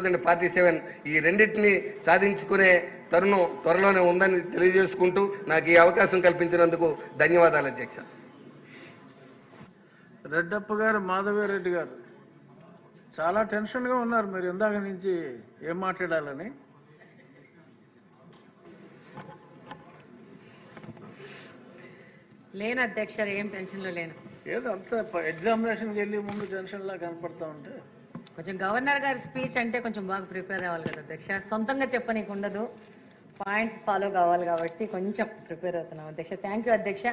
47 ఈ రెండింటిని సాధించుకునే తరుణం త్వరలోనే ఉందని తెలియజేసుకుంటూ నాకు ఈ అవకాశం కల్పించినందుకు ధన్యవాదాలు అధ్యక్ష. రెడ్డప్ప గారు, మాధవరెడ్డి గారు చాలా టెన్షన్గా ఉన్నారు. మీరు ఇందాక నుంచి ఏం మాట్లాడాలని. లేను అధ్యక్ష, ఏం టెన్షన్లో లేను. ఏదో అంత ఎగ్జామినేషన్కి వెళ్ళి ముందు టెన్షన్లా కనపడతా ఉంటే కొంచెం గవర్నర్ గారి స్పీచ్ అంటే కొంచెం బాగా ప్రిపేర్ అవ్వాలి కదా అధ్యక్ష. సొంతంగా చెప్పనీకు ఉండదు, పాయింట్స్ ఫాలో కావాలి కాబట్టి కొంచెం ప్రిపేర్ అవుతున్నాం అధ్యక్ష. థ్యాంక్ యూ అధ్యక్ష.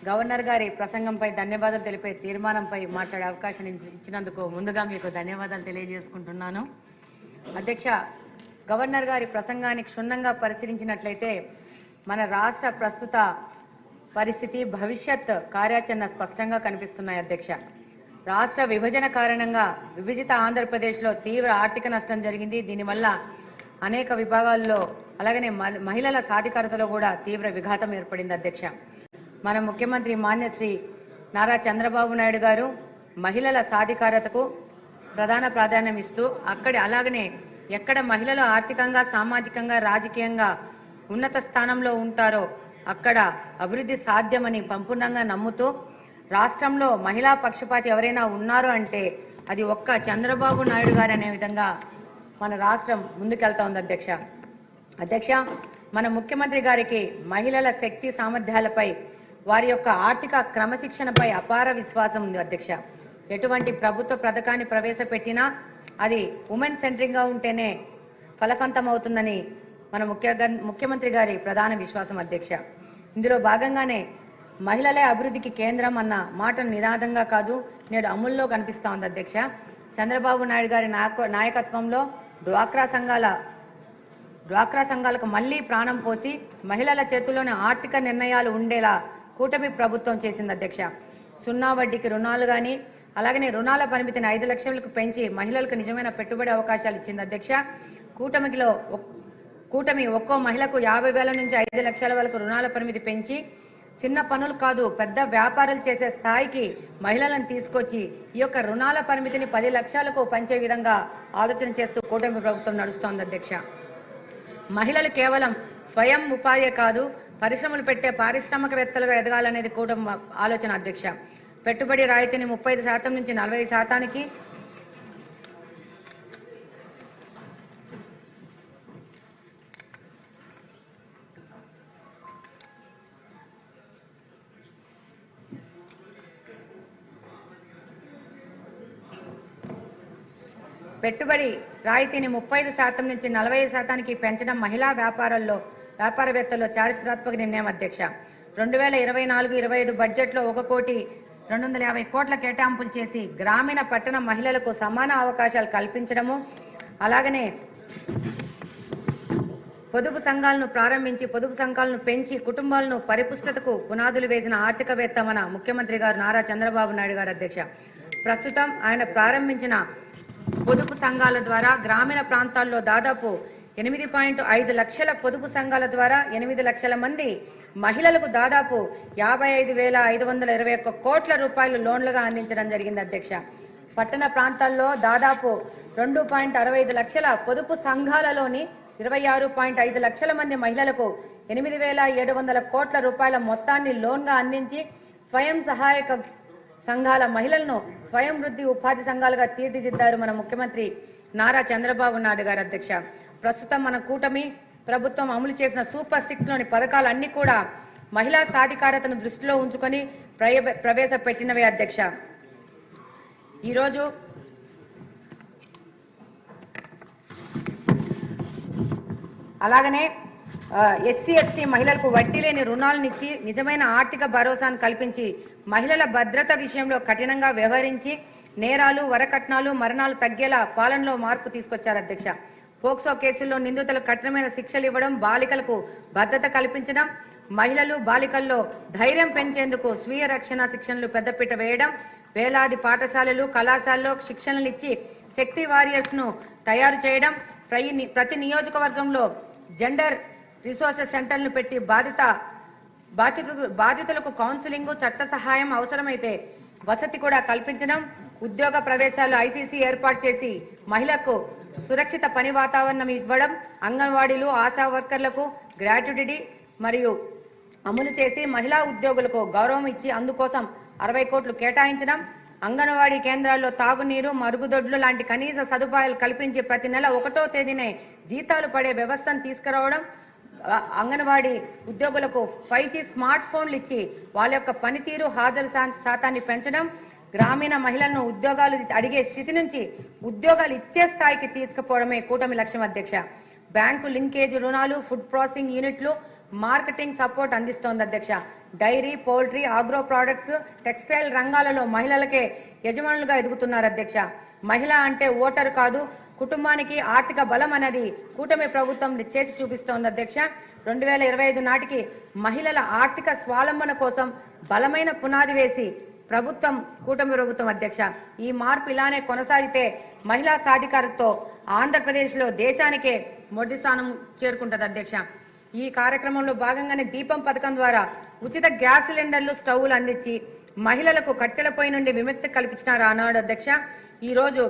గవర్నర్ గారి ప్రసంగంపై ధన్యవాదాలు తెలిపే తీర్మానంపై మాట్లాడే అవకాశం ఇచ్చినందుకు ముందుగా మీకు ధన్యవాదాలు తెలియజేసుకుంటున్నాను అధ్యక్ష. గవర్నర్ గారి ప్రసంగాన్ని క్షుణ్ణంగా పరిశీలించినట్లయితే మన రాష్ట్ర ప్రస్తుత పరిస్థితి, భవిష్యత్ కార్యాచరణ స్పష్టంగా కనిపిస్తున్నాయి అధ్యక్ష. రాష్ట్ర విభజన కారణంగా విభజిత ఆంధ్రప్రదేశ్లో తీవ్ర ఆర్థిక నష్టం జరిగింది. దీనివల్ల అనేక విభాగాల్లో అలాగనే మహిళల సాధికారతలో కూడా తీవ్ర విఘాతం ఏర్పడింది అధ్యక్ష. మన ముఖ్యమంత్రి మాన్యశ్రీ నారా చంద్రబాబు నాయుడు గారు మహిళల సాధికారతకు ప్రధాన ప్రాధాన్యం ఇస్తూ అలాగనే ఎక్కడ మహిళలు ఆర్థికంగా, సామాజికంగా, రాజకీయంగా ఉన్నత స్థానంలో ఉంటారో అక్కడ అభివృద్ధి సాధ్యమని సంపూర్ణంగా నమ్ముతూ రాష్ట్రంలో మహిళా పక్షపాతి ఎవరైనా ఉన్నారో అంటే అది ఒక్క చంద్రబాబు నాయుడు గారు అనే విధంగా మన రాష్ట్రం ముందుకెళ్తా ఉంది అధ్యక్ష. అధ్యక్ష, మన ముఖ్యమంత్రి గారికి మహిళల శక్తి సామర్థ్యాలపై, వారి యొక్క ఆర్థిక క్రమశిక్షణపై అపార విశ్వాసం ఉంది అధ్యక్ష. ఎటువంటి ప్రభుత్వ పథకాన్ని ప్రవేశపెట్టినా అది ఉమెన్ సెంట్రింగ్గా ఉంటేనే ఫలవంతం అవుతుందని మన ముఖ్యమంత్రి గారి ప్రధాన విశ్వాసం అధ్యక్ష. ఇందులో భాగంగానే మహిళలే అభివృద్ధికి కేంద్రం అన్న మాట నినాదంగా కాదు, నేడు అమల్లో కనిపిస్తా ఉంది అధ్యక్ష. చంద్రబాబు నాయుడు గారి నాయకత్వంలో డ్వాక్రా సంఘాలకు మళ్లీ ప్రాణం పోసి మహిళల చేతుల్లోనే ఆర్థిక నిర్ణయాలు ఉండేలా కూటమి ప్రభుత్వం చేసింది అధ్యక్ష. 0 వడ్డీకి రుణాలు కానీ, అలాగనే రుణాల పరిమితిని 5 లక్షలకు పెంచి మహిళలకు నిజమైన పెట్టుబడి అవకాశాలు ఇచ్చింది అధ్యక్ష. కూటమి ఒక్కో మహిళకు 50,000 నుంచి 5 లక్షల వరకు రుణాల పరిమితి పెంచి చిన్న పనులు కాదు పెద్ద వ్యాపారాలు చేసే స్థాయికి మహిళలను తీసుకొచ్చి ఈ యొక్క రుణాల పరిమితిని 10 లక్షలకు పెంచే విధంగా ఆలోచన చేస్తూ కూటమి ప్రభుత్వం నడుస్తోంది అధ్యక్ష. మహిళలు కేవలం స్వయం ఉపాధి కాదు, పరిశ్రమలు పెట్టే పారిశ్రామికవేత్తలుగా ఎదగాలనేది కూటమి ఆలోచన అధ్యక్ష. పెట్టుబడి రాయితీని 35% నుంచి 40%కి, పెట్టుబడి రాయితీని 35% నుంచి 40%కి పెంచడం మహిళా వ్యాపారవేత్తల్లో చారిత్రాత్మక నిర్ణయం అధ్యక్ష. 2024-25 బడ్జెట్లో 1,250 కోట్ల కేటాయింపులు చేసి గ్రామీణ పట్టణ మహిళలకు సమాన అవకాశాలు కల్పించడము, అలాగనే పొదుపు సంఘాలను ప్రారంభించి పొదుపు సంఘాలను పెంచి కుటుంబాలను పరిపుష్టతకు పునాదులు వేసిన ఆర్థికవేత్త మన ముఖ్యమంత్రి గారు నారా చంద్రబాబు నాయుడు గారు అధ్యక్ష. ప్రస్తుతం ఆయన ప్రారంభించిన పొదుపు సంఘాల ద్వారా గ్రామీణ ప్రాంతాల్లో దాదాపు 8.5 లక్షల పొదుపు సంఘాల ద్వారా 8 లక్షల మంది మహిళలకు దాదాపు 55,521 కోట్ల రూపాయలు లోన్లుగా అందించడం జరిగింది అధ్యక్ష. పట్టణ ప్రాంతాల్లో దాదాపు 2.65 లక్షల పొదుపు సంఘాలలోని 26.5 లక్షల మంది మహిళలకు 8,700 కోట్ల రూపాయల మొత్తాన్ని లోన్గా అందించి స్వయం సహాయక సంఘాల మహిళలను స్వయం వృద్ధి ఉపాధి సంఘాలుగా తీర్చిదిద్దారు మన ముఖ్యమంత్రి నారా చంద్రబాబు నాయుడు గారు అధ్యక్ష. ప్రస్తుతం మన కూటమి ప్రభుత్వం అమలు చేసిన సూపర్ 6లోని పథకాలన్నీ కూడా మహిళా సాధికారతను దృష్టిలో ఉంచుకొని ప్రవేశపెట్టినవే అధ్యక్ష. ఈరోజు అలాగనే ఎస్సీ ఎస్టీ మహిళలకు వడ్డీ లేని రుణాలనిచ్చి నిజమైన ఆర్థిక భరోసాను కల్పించి మహిళల భద్రత విషయంలో కఠినంగా వ్యవహరించి నేరాలు, వరకట్నాలు, మరణాలు తగ్గేలా పాలనలో మార్పు తీసుకొచ్చారు అధ్యక్ష. పోక్సో కేసుల్లో నిందితులకు కఠినమైన శిక్షలు ఇవ్వడం, బాలికలకు భద్రత కల్పించడం, మహిళలు బాలికల్లో ధైర్యం పెంచేందుకు స్వీయ రక్షణ శిక్షణలు పెద్దపీట వేయడం, వేలాది పాఠశాలలు, కళాశాలలో శిక్షణలు ఇచ్చి శక్తి వారియర్స్ ను తయారు చేయడం, ప్రతి నియోజకవర్గంలో జెండర్ రిసోర్సెస్ సెంటర్లను పెట్టి బాధితులకు కౌన్సిలింగ్, చట్ట సహాయం అవసరమైతే వసతి కూడా కల్పించడం, ఉద్యోగ ప్రవేశాలు ఐసీసీ ఏర్పాటు చేసి మహిళలకు సురక్షిత పని వాతావరణం ఇవ్వడం, అంగన్వాడీలు, ఆశా వర్కర్లకు గ్రాట్యుటీ మరియు అమలు చేసి మహిళా ఉద్యోగులకు గౌరవం ఇచ్చి అందుకోసం 60 కోట్లు కేటాయించడం, అంగన్వాడీ కేంద్రాల్లో తాగునీరు, మరుగుదొడ్లు లాంటి కనీస సదుపాయాలు కల్పించి ప్రతి నెల 1వ తేదీనే జీతాలు పడే వ్యవస్థను తీసుకురావడం, అంగన్వాడీ ఉద్యోగులకు 5G స్మార్ట్ ఫోన్లు ఇచ్చి వాళ్ళ యొక్క పనితీరు, హాజరు శాతాన్ని పెంచడం, గ్రామీణ మహిళలను ఉద్యోగాలు అడిగే స్థితి నుంచి ఉద్యోగాలు ఇచ్చే స్థాయికి తీసుకుపోవడమే కూటమి లక్ష్యం అధ్యక్ష. బ్యాంకు లింకేజ్ రుణాలు, ఫుడ్ ప్రాసెసింగ్ యూనిట్లు, మార్కెటింగ్ సపోర్ట్ అందిస్తోంది అధ్యక్ష. Dairy, poultry, agro products, textile రంగాలలో మహిళలకే యజమానులుగా ఎదుగుతున్నారు అధ్యక్ష. మహిళ అంటే ఓటరు కాదు, కుటుంబానికి ఆర్థిక బలం అనేది కూటమి ప్రభుత్వం చేసి చూపిస్తోంది అధ్యక్ష. 2025 నాటికి మహిళల ఆర్థిక స్వావలంబన కోసం బలమైన పునాది వేసి కూటమి ప్రభుత్వం అధ్యక్ష. ఈ మార్పు ఇలానే కొనసాగితే మహిళా సాధికారతతో ఆంధ్రప్రదేశ్లో దేశానికే మొదటి స్థానం చేరుకుంటది అధ్యక్ష. ఈ కార్యక్రమంలో భాగంగానే దీపం పథకం ద్వారా ఉచిత గ్యాస్ సిలిండర్లు, స్టవ్లు అందించి మహిళలకు కట్టెలపై నుండి విముక్తి కల్పించినారు ఆనాడు అధ్యక్ష. ఈ రోజు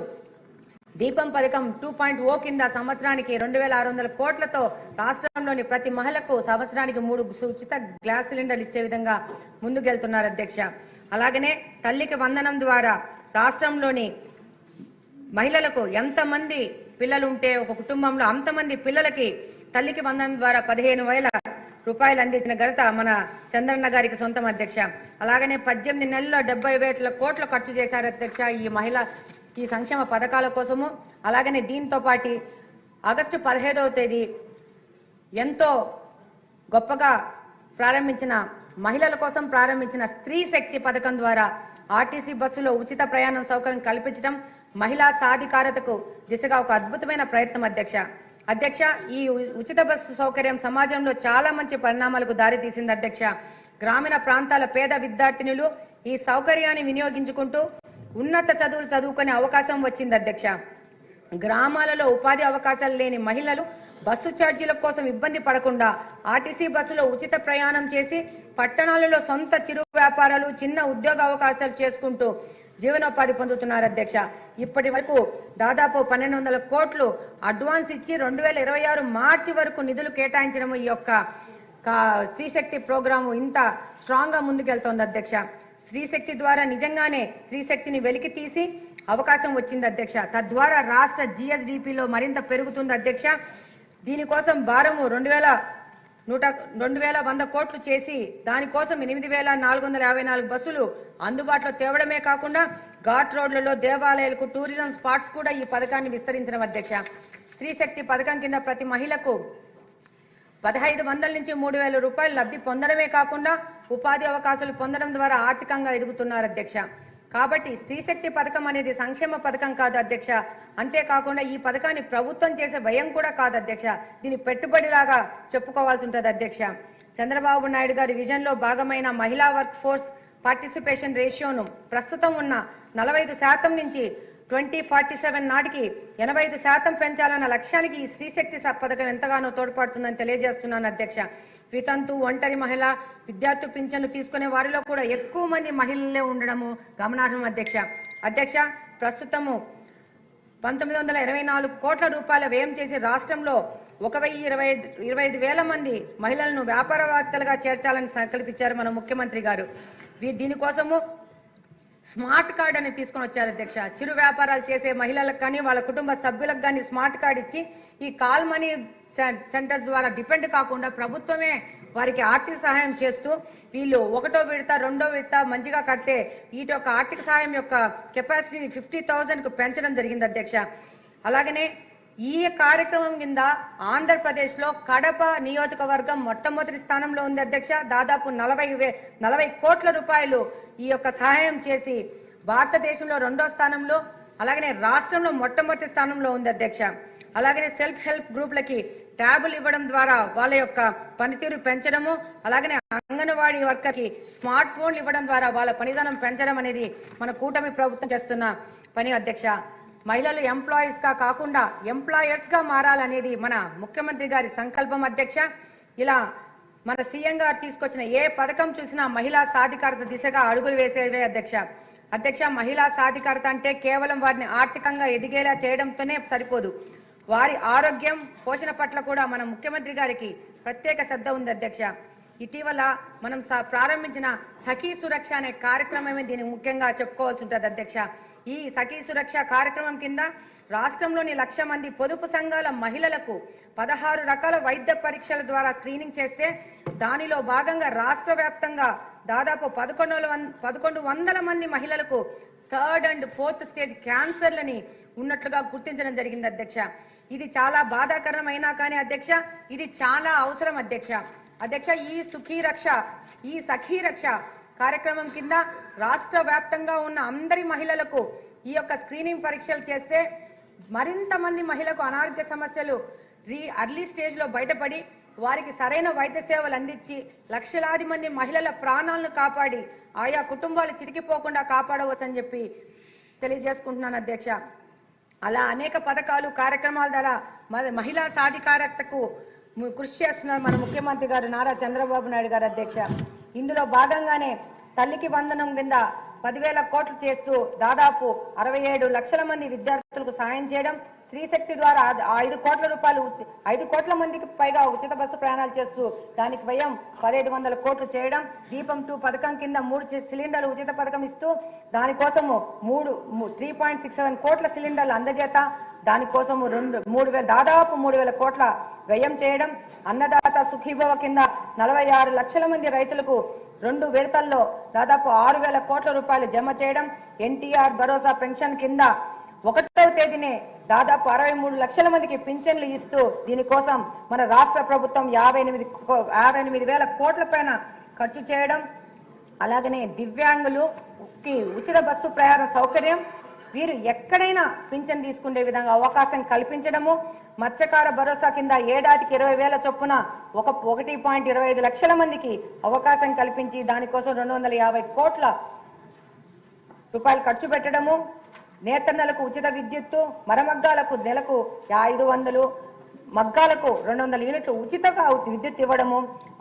దీపం పథకం 2.0 కింద సంవత్సరానికి 2600 కోట్లతో రాష్ట్రంలోని ప్రతి మహిళకు సంవత్సరానికి 3 ఉచిత గ్యాస్ సిలిండర్లు ఇచ్చే విధంగా ముందుకెళ్తున్నారు అధ్యక్ష. అలాగనే తల్లికి వందనం ద్వారా రాష్ట్రంలోని మహిళలకు ఎంతమంది పిల్లలు ఉంటే ఒక కుటుంబంలో అంతమంది పిల్లలకి తల్లికి వందనం ద్వారా 15,000 రూపాయలు అందించిన ఘనత మన చంద్రన్న గారికి సొంతం అధ్యక్ష. అలాగనే 18 నెలల్లో 70,000 కోట్లు ఖర్చు చేశారు అధ్యక్ష ఈ సంక్షేమ పథకాల కోసము. అలాగనే దీంతో పాటు ఆగస్టు 15వ తేదీ ఎంతో గొప్పగా ప్రారంభించిన మహిళల కోసం ప్రారంభించిన స్త్రీ శక్తి పథకం ద్వారా ఆర్టీసీ బస్సులో ఉచిత ప్రయాణం సౌకర్యం కల్పించడం మహిళా సాధికారతకు దిశగా ఒక అద్భుతమైన ప్రయత్నం అధ్యక్ష. ఈ ఉచిత బస్సు సౌకర్యం సమాజంలో చాలా మంచి పరిణామాలకు దారితీసింది అధ్యక్ష. గ్రామీణ ప్రాంతాల పేద విద్యార్థినులు ఈ సౌకర్యాన్ని వినియోగించుకుంటూ ఉన్నత చదువులు చదువుకునే అవకాశం వచ్చింది అధ్యక్ష. గ్రామాలలో ఉపాధి అవకాశాలు లేని మహిళలు బస్సు ఛార్జీల కోసం ఇబ్బంది పడకుండా ఆర్టీసీ బస్సులో ఉచిత ప్రయాణం చేసి పట్టణాలలో సొంత చిరు వ్యాపారాలు, చిన్న ఉద్యోగ అవకాశాలు చేసుకుంటూ జీవనోపాధి పొందుతున్నారు అధ్యక్ష. ఇప్పటి వరకు దాదాపు 1,200 కోట్లు అడ్వాన్స్ ఇచ్చి 2026 మార్చి వరకు నిధులు కేటాయించడం ఈ యొక్క స్త్రీశక్తి ప్రోగ్రాము ఇంత స్ట్రాంగ్ గా ముందుకెళ్తోంది అధ్యక్ష. స్త్రీశక్తి ద్వారా నిజంగానే స్త్రీశక్తిని వెలికి తీసి అవకాశం వచ్చింది అధ్యక్ష. తద్వారా రాష్ట్ర GSDPలో మరింత పెరుగుతుంది అధ్యక్ష. దీనికోసం భారము 2,100 కోట్లు చేసి దానికోసం 8,454 బస్సులు అందుబాటులో తేవడమే కాకుండా ఘాట్ రోడ్లలో, దేవాలయాలకు, టూరిజం స్పాట్స్ కూడా ఈ పథకాన్ని విస్తరించడం అధ్యక్ష. స్త్రీశక్తి పథకం కింద ప్రతి మహిళకు 1,500 నుంచి 3,000 రూపాయలు లబ్ధి పొందడమే కాకుండా ఉపాధి అవకాశాలు పొందడం ద్వారా ఆర్థికంగా ఎదుగుతున్నారు అధ్యక్ష. కాబట్టి స్త్రీశక్తి పథకం అనేది సంక్షేమ పథకం కాదు అధ్యక్ష. అంతేకాకుండా ఈ పథకాన్ని ప్రభుత్వం చేసే వ్యయం కూడా కాదు అధ్యక్ష. దీని పెట్టుబడిలాగా చెప్పుకోవాల్సి ఉంటుంది అధ్యక్ష. చంద్రబాబు నాయుడు గారి విజన్ లో భాగమైన మహిళా వర్క్ ఫోర్స్ పార్టిసిపేషన్ రేషియోను ప్రస్తుతం ఉన్న 45% నుంచి 2047 నాటికి 85% పెంచాలన్న లక్ష్యానికి ఈ స్త్రీశక్తి పథకం ఎంతగానో తోడ్పడుతుందని తెలియజేస్తున్నాను అధ్యక్ష. వితంతు, ఒంటరి మహిళ, విద్యార్థి పింఛన్లు తీసుకునే వారిలో కూడా ఎక్కువ మంది మహిళలే ఉండడము గమనార్హం అధ్యక్ష. ప్రస్తుతము 1,924 కోట్ల రూపాయల వ్యయం చేసి రాష్ట్రంలో 1,25,000 మంది మహిళలను వ్యాపారవేత్తలుగా చేర్చాలని సంకల్పించారు మన ముఖ్యమంత్రి గారు. దీనికోసము స్మార్ట్ కార్డ్ అని తీసుకొని వచ్చారు అధ్యక్ష. చిరు వ్యాపారాలు చేసే మహిళలకు కానీ వాళ్ళ కుటుంబ సభ్యులకు కానీ స్మార్ట్ కార్డ్ ఇచ్చి ఈ కాల్ మనీ సెంటర్స్ ద్వారా డిపెండ్ కాకుండా ప్రభుత్వమే వారికి ఆర్థిక సహాయం చేస్తూ వీళ్ళు 1వ విడత 2వ విడత మంచిగా కడితే వీటి యొక్క ఆర్థిక సహాయం యొక్క కెపాసిటీని 50,000కు పెంచడం జరిగింది అధ్యక్ష. అలాగనే ఈ కార్యక్రమం కింద ఆంధ్రప్రదేశ్ లో కడప నియోజకవర్గం మొట్టమొదటి స్థానంలో ఉంది అధ్యక్ష. దాదాపు 40 కోట్ల రూపాయలు ఈ యొక్క సహాయం చేసి భారతదేశంలో 2వ స్థానంలో, అలాగనే రాష్ట్రంలో మొట్టమొదటి స్థానంలో ఉంది అధ్యక్ష. అలాగనే సెల్ఫ్ హెల్ప్ గ్రూప్లకి ట్యాబులు ఇవ్వడం ద్వారా వాళ్ళ యొక్క పనితీరు పెంచడము, అలాగనే అంగన్వాడీ వర్కర్కి స్మార్ట్ ఫోన్లు ఇవ్వడం ద్వారా వాళ్ళ పనితనం పెంచడం అనేది మన కూటమి ప్రభుత్వం చేస్తున్న పని అధ్యక్ష. మహిళలు ఎంప్లాయీస్ గా కాకుండా ఎంప్లాయర్స్ గా మారాలనేది మన ముఖ్యమంత్రి గారి సంకల్పం అధ్యక్ష. ఇలా మన సీఎం గారు తీసుకొచ్చిన ఏ పథకం చూసినా మహిళా సాధికారత దిశగా అడుగులు వేసేవే అధ్యక్ష. మహిళా సాధికారత అంటే కేవలం వారిని ఆర్థికంగా ఎదిగేలా చేయడంతోనే సరిపోదు. వారి ఆరోగ్యం పోషణ పట్ల కూడా మన ముఖ్యమంత్రి గారికి ప్రత్యేక శ్రద్ధ ఉంది అధ్యక్ష. ఇటీవల మనం ప్రారంభించిన సఖీ సురక్ష అనే కార్యక్రమమే దీనికి ముఖ్యంగా చెప్పుకోవాల్సి ఉంటుంది అధ్యక్ష. ఈ సఖీ సురక్ష కార్యక్రమం కింద రాష్ట్రంలోని 1,00,000 మంది పొదుపు సంఘాల మహిళలకు 16 రకాల వైద్య పరీక్షల ద్వారా స్క్రీనింగ్ చేస్తే దానిలో భాగంగా రాష్ట్ర వ్యాప్తంగా దాదాపు 1100 మంది మహిళలకు 3rd and 4th స్టేజ్ క్యాన్సర్లని ఉన్నట్లుగా గుర్తించడం జరిగింది అధ్యక్ష. ఇది చాలా బాధాకరమైనా కానీ అధ్యక్ష ఇది చాలా అవసరం అధ్యక్ష. ఈ సఖీ రక్ష కార్యక్రమం కింద రాష్ట్ర వ్యాప్తంగా ఉన్న అందరి మహిళలకు ఈ యొక్క స్క్రీనింగ్ పరీక్షలు చేస్తే మరింత మంది మహిళలకు అనారోగ్య సమస్యలు అర్లీ స్టేజ్ లో బయటపడి వారికి సరైన వైద్య సేవలు అందించి లక్షలాది మంది మహిళల ప్రాణాలను కాపాడి ఆయా కుటుంబాలు చిరికిపోకుండా కాపాడవచ్చని చెప్పి తెలియజేసుకుంటున్నాను అధ్యక్ష. అలా అనేక పథకాలు కార్యక్రమాల ద్వారా మహిళా సాధికారతకు కృషి చేస్తున్నారు మన ముఖ్యమంత్రి గారు నారా చంద్రబాబు నాయుడు గారు అధ్యక్ష. ఇందులో భాగంగానే తల్లికి వందనం కింద 10,000 కోట్లు చేస్తూ దాదాపు 67 లక్షల మంది విద్యార్థులకు సాయం చేయడం, స్త్రీ శక్తి ద్వారా 5 కోట్ల రూపాయలు 5 కోట్ల మందికి పైగా ఉచిత బస్సు ప్రయాణాలు చేస్తూ దానికి వ్యయం 1,500 కోట్లు చేయడం, దీపం 2 పథకం కింద 3 సిలిండర్లు ఉచిత పథకం ఇస్తూ దానికోసము 3.67 కోట్ల సిలిండర్లు అందజేత దానికోసము దాదాపు 3,000 కోట్ల వ్యయం చేయడం, అన్నదాత సుఖీభవ కింద 46 లక్షల మంది రైతులకు 2 విడతల్లో దాదాపు 6,000 కోట్ల రూపాయలు జమ చేయడం, ఎన్టీఆర్ భరోసా పెన్షన్ కింద 1వ తేదీనే దాదాపు 63 లక్షల మందికి పింఛన్లు ఇస్తూ దీనికోసం మన రాష్ట్ర ప్రభుత్వం 58,000 కోట్ల పైన ఖర్చు చేయడం, అలాగనే దివ్యాంగులకి ఉచిత బస్సు ప్రయాణ సౌకర్యం, వీరు ఎక్కడైనా పింఛన్ తీసుకునే విధంగా అవకాశం కల్పించడము, మత్స్యకార భరోసా కింద ఏడాదికి 20,000 చొప్పున 1.25 లక్షల మందికి అవకాశం కల్పించి దానికోసం 250 కోట్ల రూపాయలు ఖర్చు పెట్టడము, నేతన్నలకు ఉచిత విద్యుత్తు, మరమగ్గాలకు నెలకు 500, మగ్గాలకు 200 యూనిట్లు ఉచితంగా విద్యుత్ ఇవ్వడము,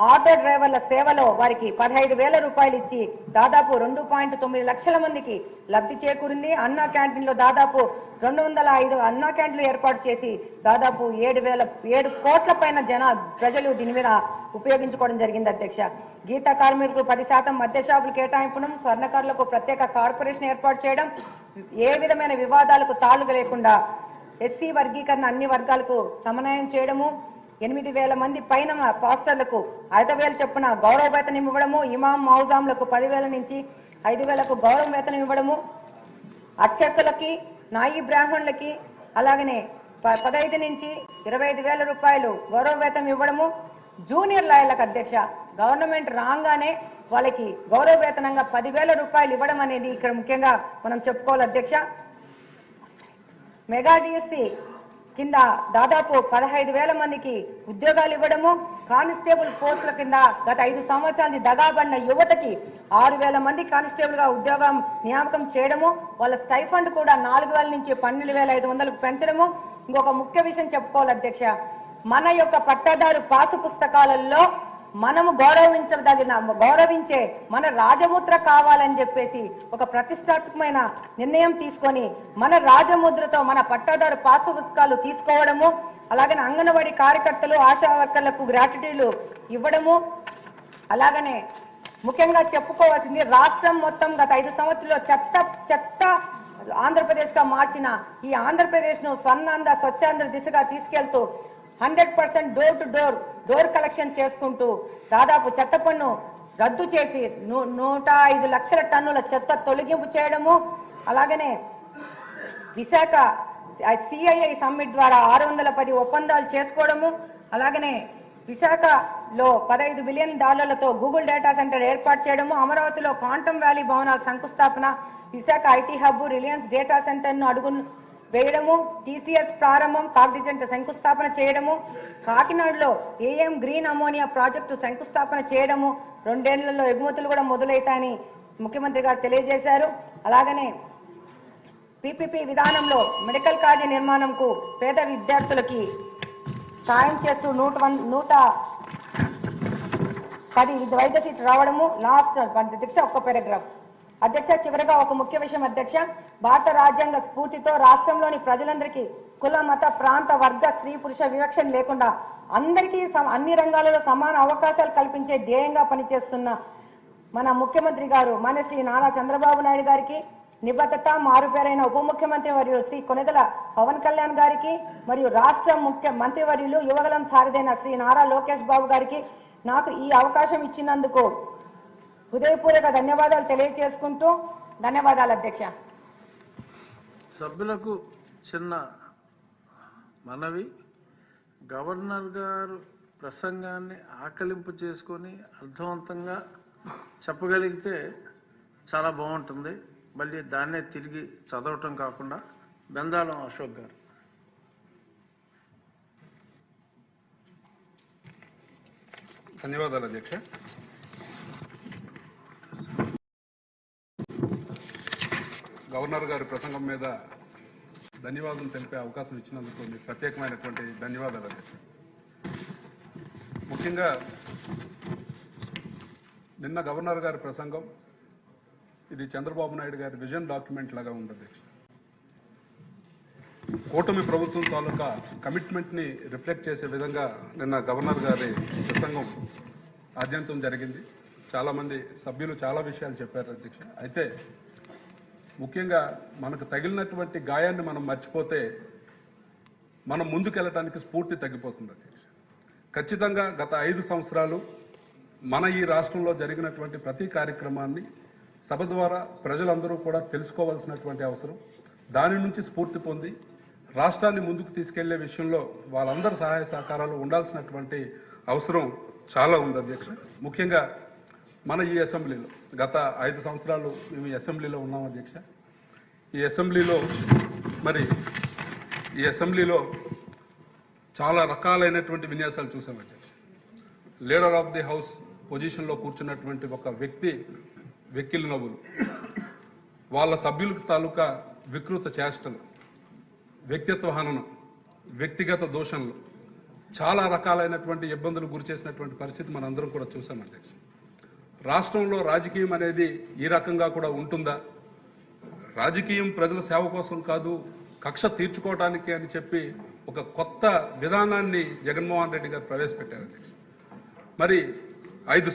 ఆటో డ్రైవర్ల సేవలో వారికి 15,000 రూపాయలు ఇచ్చి దాదాపు 2.9 లక్షల మందికి లబ్ధి చేకూరింది. అన్నా క్యాంటీన్లో దాదాపు 205 అన్నా క్యాంటీన్లు ఏర్పాటు చేసి దాదాపు 7 కోట్ల పైన ప్రజలు దీని మీద ఉపయోగించుకోవడం జరిగింది అధ్యక్ష. గీత కార్మికులకు 10% మద్య షాపులు కేటాయింపడం, స్వర్ణకారులకు ప్రత్యేక కార్పొరేషన్ ఏర్పాటు చేయడం, ఏ విధమైన వివాదాలకు తాళుగా లేకుండా ఎస్సీ వర్గీకరణ అన్ని వర్గాలకు సమన్వయం చేయడము, 8,000 మంది పైన పాస్టర్లకు 5,000 చొప్పున గౌరవ వేతనం ఇవ్వడము, ఇమాం మౌజాంలకు 10,000 నుంచి 5,000కు గౌరవ వేతనం ఇవ్వడము, అర్చకులకి నాయి బ్రాహ్మణులకి అలాగనే 15 నుంచి 25,000 రూపాయలు గౌరవ వేతనం ఇవ్వడము, జూనియర్ లాయర్లకు అధ్యక్ష గవర్నమెంట్ రాగానే వాళ్ళకి గౌరవ వేతనంగా 10,000 రూపాయలు ఇవ్వడం అనేది ఇక్కడ ముఖ్యంగా మనం చెప్పుకోవాలి అధ్యక్ష. మెగా డిఎస్సి కింద దాదాపు 15,000 మందికి ఉద్యోగాలు ఇవ్వడము, కానిస్టేబుల్ పోస్టుల కింద గత 5 సంవత్సరాల దగాబడిన యువతకి 6,000 మంది కానిస్టేబుల్ గా ఉద్యోగం నియామకం చేయడము, వాళ్ళ స్టైఫండ్ కూడా 4,000 నుంచి 12,500కు పెంచడము. ఇంకొక ముఖ్య విషయం చెప్పుకోవాలి అధ్యక్ష, మన యొక్క పట్టాదారు పాసు పుస్తకాలలో మనము గౌరవించే మన రాజముద్ర కావాలని చెప్పేసి ఒక ప్రతిష్టాత్మకమైన నిర్ణయం తీసుకొని మన రాజముద్రతో మన పట్టాదారు పాసు పుస్తకాలు తీసుకోవడము, అలాగనే అంగన్వాడీ కార్యకర్తలు ఆశా వర్కర్లకు గ్రాట్యుటీలు ఇవ్వడము, అలాగనే ముఖ్యంగా చెప్పుకోవాల్సింది రాష్ట్రం మొత్తం గత 5 సంవత్సరాల్లో చెత్త ఆంధ్రప్రదేశ్ గా మార్చిన ఈ ఆంధ్రప్రదేశ్ ను స్వచ్ఛాంధ్ర దిశగా తీసుకెళ్తూ 100% డోర్ కలెక్షన్ చేసుకుంటూ దాదాపు చెత్త పన్ను రద్దు చేసి 105 లక్షల టన్నుల చెత్త తొలగింపు చేయడము, అలాగనే విశాఖ సిఐఐ సమ్మిట్ ద్వారా 610 ఒప్పందాలు చేసుకోవడము, అలాగనే విశాఖలో $15 బిలియన్ గూగుల్ డేటా సెంటర్ ఏర్పాటు చేయడము, అమరావతిలో క్వాంటమ్ వ్యాలీ భవనాల శంకుస్థాపన, Visakha IT hub, Reliance data సెంటర్ను అడుగు వేయడము, టీసీఎస్ ప్రారంభం, కాగ్నిజెంట్ శంకుస్థాపన చేయడము, కాకినాడలో ఏఎం గ్రీన్ అమోనియా ప్రాజెక్టు శంకుస్థాపన చేయడము, 2 ఏళ్లలో ఎగుమతులు కూడా మొదలవుతాయని ముఖ్యమంత్రి గారు తెలియజేశారు. అలాగనే పీపీపీ విధానంలో మెడికల్ కాలేజీ నిర్మాణంకు పేద విద్యార్థులకి సాయం చేస్తూ 110 వైద్య సీట్లు రావడము. లాస్ట్ దీక్ష ఒక్క పారాగ్రాఫ్ అధ్యక్ష, చివరగా ఒక ముఖ్య విషయం అధ్యక్ష. భారత రాజ్యాంగ స్ఫూర్తితో రాష్ట్రంలోని ప్రజలందరికీ కుల, మత, ప్రాంత, వర్గ, స్త్రీ, పురుష వివక్షణ లేకుండా అందరికీ అన్ని రంగాలలో సమాన అవకాశాలు కల్పించే ధ్యేయంగా పనిచేస్తున్న మన ముఖ్యమంత్రి గారు మన శ్రీ నారా చంద్రబాబు నాయుడు గారికి, నిబద్ధత మారుపేరైన ఉప ముఖ్యమంత్రి వర్యులు శ్రీ కొనిదెల పవన్ కళ్యాణ్ గారికి, మరియు రాష్ట్ర ముఖ్య మంత్రివర్యులు యువగలం సారథైన శ్రీ నారా లోకేష్ బాబు గారికి నాకు ఈ అవకాశం ఇచ్చినందుకు హృదయపూర్వక ధన్యవాదాలు తెలియజేసుకుంటూ, ధన్యవాదాలు అధ్యక్ష. సభ్యులకు చిన్న మనవి, గవర్నర్ గారు ప్రసంగాన్ని ఆకలింపు చేసుకొని అర్థవంతంగా చెప్పగలిగితే చాలా బాగుంటుంది. మళ్ళీ దాన్నే తిరిగి చదవటం కాకుండా. బెందాలం అశోక్ గారు. ధన్యవాదాలు అధ్యక్ష. గవర్నర్ గారి ప్రసంగం మీద ధన్యవాదాలు తెలిపే అవకాశం ఇచ్చినందుకు మీకు ప్రత్యేకమైనటువంటి ధన్యవాదాలు అధ్యక్ష. ముఖ్యంగా నిన్న గవర్నర్ గారి ప్రసంగం ఇది చంద్రబాబు నాయుడు గారి విజన్ డాక్యుమెంట్ లాగా ఉంది అధ్యక్ష. కూటమి ప్రభుత్వం తాలూకా కమిట్మెంట్ని రిఫ్లెక్ట్ చేసే విధంగా నిన్న గవర్నర్ గారి ప్రసంగం ఆద్యంతం జరిగింది. చాలామంది సభ్యులు చాలా విషయాలు చెప్పారు అధ్యక్ష. అయితే ముఖ్యంగా మనకు తగిలినటువంటి గాయాన్ని మనం మర్చిపోతే మనం ముందుకెళ్ళటానికి స్ఫూర్తి తగ్గిపోతుంది అధ్యక్ష. ఖచ్చితంగా గత 5 సంవత్సరాలు మన ఈ రాష్ట్రంలో జరిగినటువంటి ప్రతి కార్యక్రమాన్ని సభ ద్వారా ప్రజలందరూ కూడా తెలుసుకోవాల్సినటువంటి అవసరం, దాని నుంచి స్ఫూర్తి పొంది రాష్ట్రాన్ని ముందుకు తీసుకెళ్లే విషయంలో వాళ్ళందరి సహాయ సహకారాలు ఉండాల్సినటువంటి అవసరం చాలా ఉంది అధ్యక్ష. ముఖ్యంగా మన ఈ అసెంబ్లీలో గత 5 సంవత్సరాలు మేము ఈ అసెంబ్లీలో ఉన్నాం అధ్యక్ష. ఈ అసెంబ్లీలో చాలా రకాలైనటువంటి విన్యాసాలు చూసాం అధ్యక్ష. లీడర్ ఆఫ్ ది హౌస్ పొజిషన్లో కూర్చున్నటువంటి ఒక వ్యక్తి వెక్కిలి నవ్వులు, వాళ్ళ సభ్యులకు తాలూకా వికృత చేష్టలు, వ్యక్తిత్వ హననం, వ్యక్తిగత దోషణలు, చాలా రకాలైనటువంటి ఇబ్బందులు గురి చేసినటువంటి పరిస్థితి మనందరం కూడా చూసాం అధ్యక్ష. రాష్ట్రంలో రాజకీయం అనేది ఈ రకంగా కూడా ఉంటుందా? రాజకీయం ప్రజల సేవ కోసం కాదు, కక్ష తీర్చుకోవడానికి అని చెప్పి ఒక కొత్త విధానాన్ని జగన్మోహన్ రెడ్డి గారు ప్రవేశపెట్టారు అధ్యక్ష. మరి 5